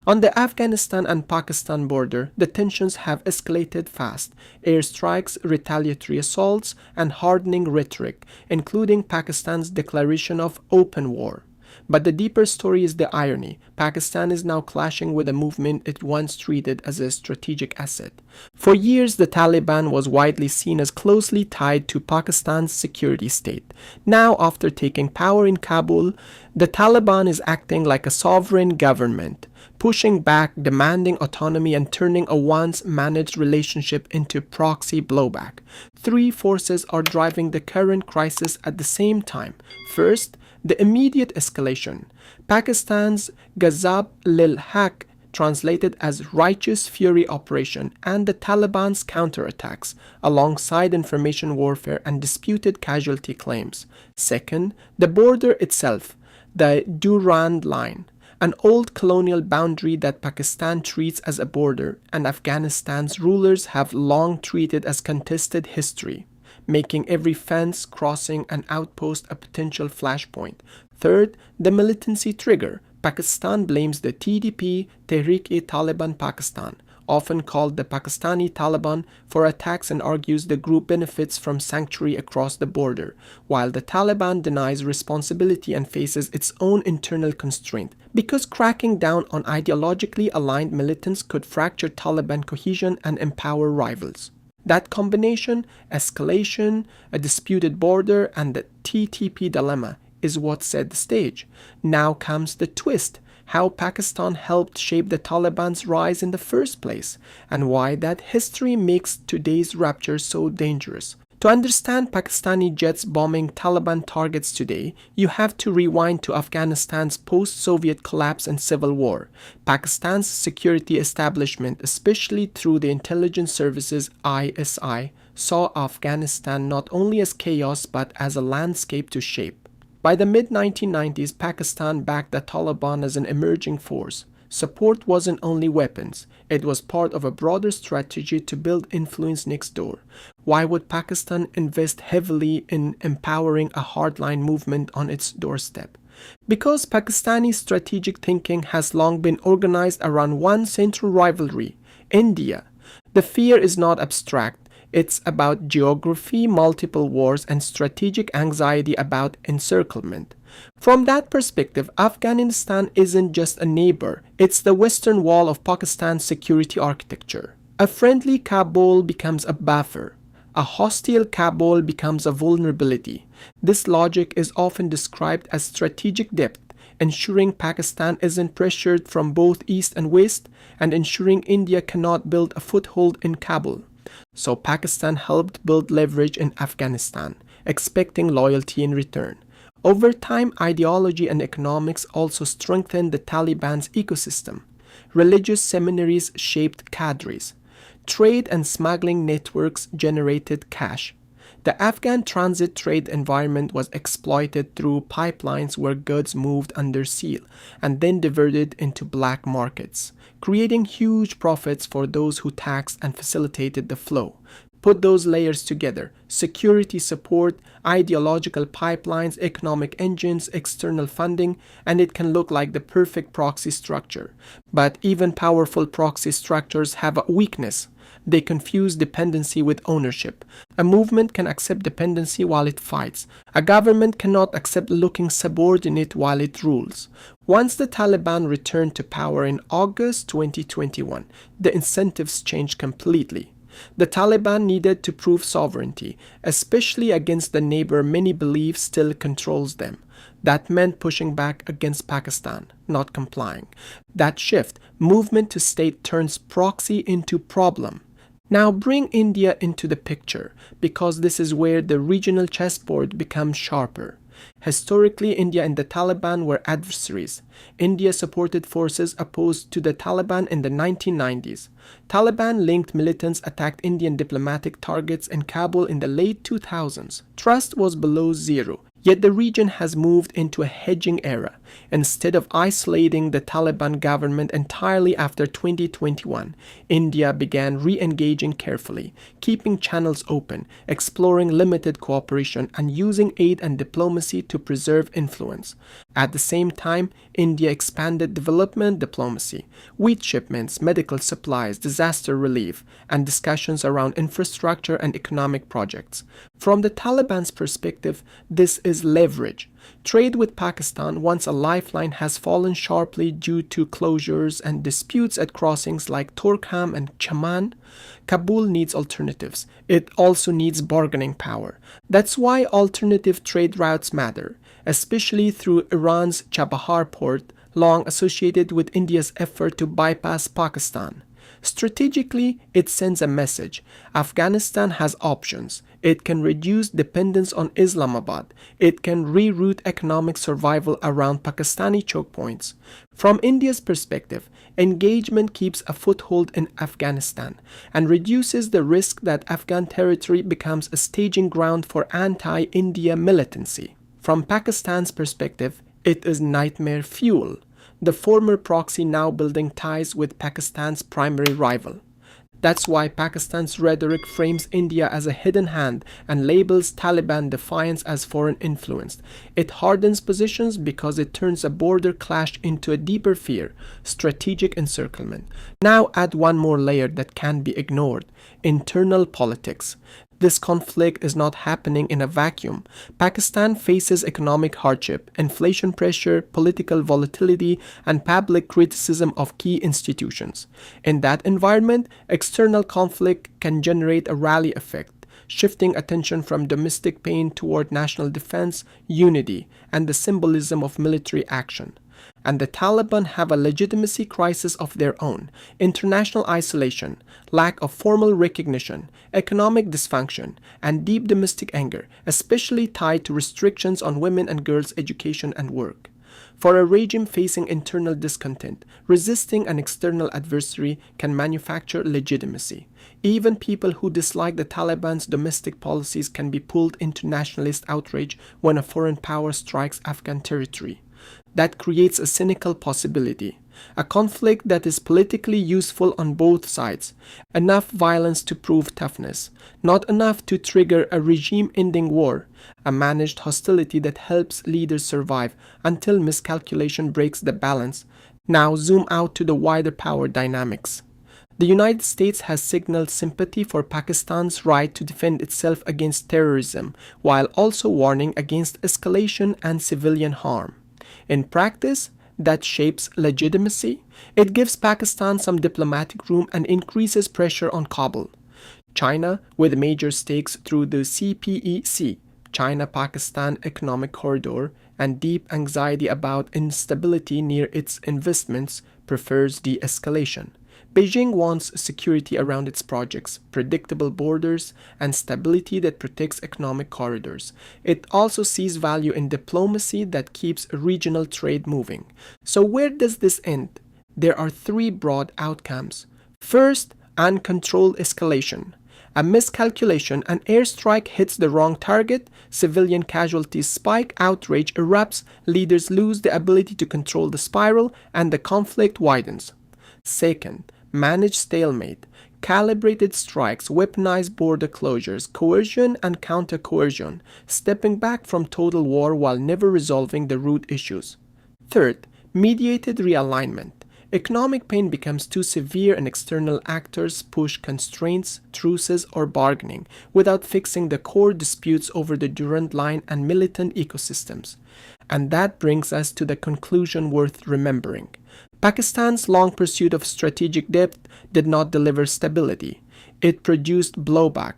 On the Afghanistan and Pakistan border, the tensions have escalated fast. Airstrikes, retaliatory assaults, and hardening rhetoric, including Pakistan's declaration of open war. But the deeper story is the irony. Pakistan is now clashing with a movement it once treated as a strategic asset. For years, the Taliban was widely seen as closely tied to Pakistan's security state. Now, after taking power in Kabul, the Taliban is acting like a sovereign government, pushing back, demanding autonomy, and turning a once managed relationship into proxy blowback. Three forces are driving the current crisis at the same time. First, the immediate escalation. Pakistan's Ghazab lil Haq, translated as Righteous Fury Operation, and the Taliban's counterattacks, alongside information warfare and disputed casualty claims. Second, the border itself, the Durand Line, an old colonial boundary that Pakistan treats as a border and Afghanistan's rulers have long treated as contested history, making every fence, crossing, and outpost a potential flashpoint. Third, the militancy trigger. Pakistan blames the TDP, Tehrik-e-Taliban Pakistan, often called the Pakistani Taliban, for attacks and argues the group benefits from sanctuary across the border, while the Taliban denies responsibility and faces its own internal constraint, because cracking down on ideologically aligned militants could fracture Taliban cohesion and empower rivals. That combination, escalation, a disputed border, and the TTP dilemma, is what set the stage. Now comes the twist: how Pakistan helped shape the Taliban's rise in the first place, and why that history makes today's rupture so dangerous. To understand Pakistani jets bombing Taliban targets today, you have to rewind to Afghanistan's post-Soviet collapse and civil war. Pakistan's security establishment, especially through the intelligence services ISI, saw Afghanistan not only as chaos but as a landscape to shape. By the mid-1990s, Pakistan backed the Taliban as an emerging force. Support wasn't only weapons, it was part of a broader strategy to build influence next door. Why would Pakistan invest heavily in empowering a hardline movement on its doorstep? Because Pakistani strategic thinking has long been organized around one central rivalry: India. The fear is not abstract. It's about geography, multiple wars, and strategic anxiety about encirclement. From that perspective, Afghanistan isn't just a neighbor, it's the western wall of Pakistan's security architecture. A friendly Kabul becomes a buffer. A hostile Kabul becomes a vulnerability. This logic is often described as strategic depth, ensuring Pakistan isn't pressured from both east and west, and ensuring India cannot build a foothold in Kabul. So Pakistan helped build leverage in Afghanistan, expecting loyalty in return. Over time, ideology and economics also strengthened the Taliban's ecosystem. Religious seminaries shaped cadres. Trade and smuggling networks generated cash. The Afghan transit trade environment was exploited through pipelines where goods moved under seal and then diverted into black markets, creating huge profits for those who taxed and facilitated the flow. Put those layers together: security support, ideological pipelines, economic engines, external funding, and it can look like the perfect proxy structure. But even powerful proxy structures have a weakness. They confuse dependency with ownership. A movement can accept dependency while it fights. A government cannot accept looking subordinate while it rules. Once the Taliban returned to power in August 2021, the incentives changed completely. The Taliban needed to prove sovereignty, especially against the neighbor many believe still controls them. That meant pushing back against Pakistan, not complying. That shift, movement to state, turns proxy into problem. Now bring India into the picture, because this is where the regional chessboard becomes sharper. Historically, India and the Taliban were adversaries. India-supported forces opposed to the Taliban in the 1990s. Taliban-linked militants attacked Indian diplomatic targets in Kabul in the late 2000s. Trust was below zero. Yet the region has moved into a hedging era. Instead of isolating the Taliban government entirely after 2021, India began re-engaging carefully, keeping channels open, exploring limited cooperation, and using aid and diplomacy to preserve influence. At the same time, India expanded development diplomacy, wheat shipments, medical supplies, disaster relief, and discussions around infrastructure and economic projects. From the Taliban's perspective, this is leverage. Trade with Pakistan, once a lifeline, has fallen sharply due to closures and disputes at crossings like Torkham and Chaman. Kabul needs alternatives. It also needs bargaining power. That's why alternative trade routes matter, especially through Iran's Chabahar port, long associated with India's effort to bypass Pakistan. Strategically, it sends a message. Afghanistan has options. It can reduce dependence on Islamabad. It can reroute economic survival around Pakistani choke points. From India's perspective, engagement keeps a foothold in Afghanistan and reduces the risk that Afghan territory becomes a staging ground for anti-India militancy. From Pakistan's perspective, it is nightmare fuel. The former proxy now building ties with Pakistan's primary rival. That's why Pakistan's rhetoric frames India as a hidden hand and labels Taliban defiance as foreign influence. It hardens positions because it turns a border clash into a deeper fear, strategic encirclement. Now add one more layer that can't be ignored: internal politics. This conflict is not happening in a vacuum. Pakistan faces economic hardship, inflation pressure, political volatility, and public criticism of key institutions. In that environment, external conflict can generate a rally effect, shifting attention from domestic pain toward national defense, unity, and the symbolism of military action. And the Taliban have a legitimacy crisis of their own: international isolation, lack of formal recognition, economic dysfunction, and deep domestic anger, especially tied to restrictions on women and girls' education and work. For a regime facing internal discontent, resisting an external adversary can manufacture legitimacy. Even people who dislike the Taliban's domestic policies can be pulled into nationalist outrage when a foreign power strikes Afghan territory. That creates a cynical possibility, a conflict that is politically useful on both sides, enough violence to prove toughness, not enough to trigger a regime-ending war, a managed hostility that helps leaders survive until miscalculation breaks the balance. Now zoom out to the wider power dynamics. The United States has signaled sympathy for Pakistan's right to defend itself against terrorism, while also warning against escalation and civilian harm. In practice, that shapes legitimacy. It gives Pakistan some diplomatic room and increases pressure on Kabul. China, with major stakes through the CPEC, China-Pakistan Economic Corridor, and deep anxiety about instability near its investments, prefers de-escalation. Beijing wants security around its projects, predictable borders, and stability that protects economic corridors. It also sees value in diplomacy that keeps regional trade moving. So where does this end? There are three broad outcomes. First, uncontrolled escalation. A miscalculation, an airstrike hits the wrong target, civilian casualties spike, outrage erupts, leaders lose the ability to control the spiral, and the conflict widens. Second, managed stalemate. Calibrated strikes, weaponized border closures, coercion and counter-coercion, stepping back from total war while never resolving the root issues. Third, mediated realignment. Economic pain becomes too severe and external actors push constraints, truces, or bargaining without fixing the core disputes over the Durand Line and militant ecosystems. And that brings us to the conclusion worth remembering. Pakistan's long pursuit of strategic depth did not deliver stability. It produced blowback.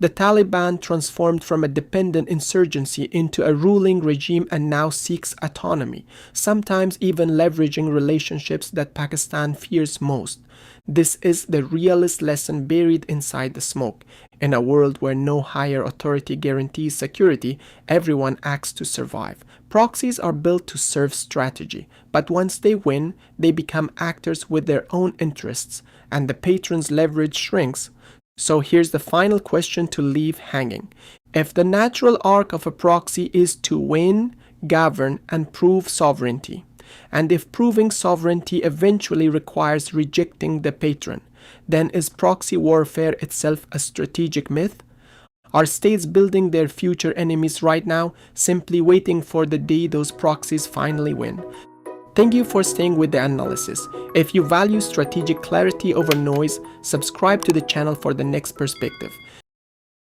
The Taliban transformed from a dependent insurgency into a ruling regime and now seeks autonomy, sometimes even leveraging relationships that Pakistan fears most. This is the realist lesson buried inside the smoke. In a world where no higher authority guarantees security, everyone acts to survive. Proxies are built to serve strategy, but once they win, they become actors with their own interests, and the patron's leverage shrinks. So here's the final question to leave hanging. If the natural arc of a proxy is to win, govern, and prove sovereignty. And if proving sovereignty eventually requires rejecting the patron, then is proxy warfare itself a strategic myth? Are states building their future enemies right now, simply waiting for the day those proxies finally win? Thank you for staying with the analysis. If you value strategic clarity over noise, subscribe to the channel for the next perspective.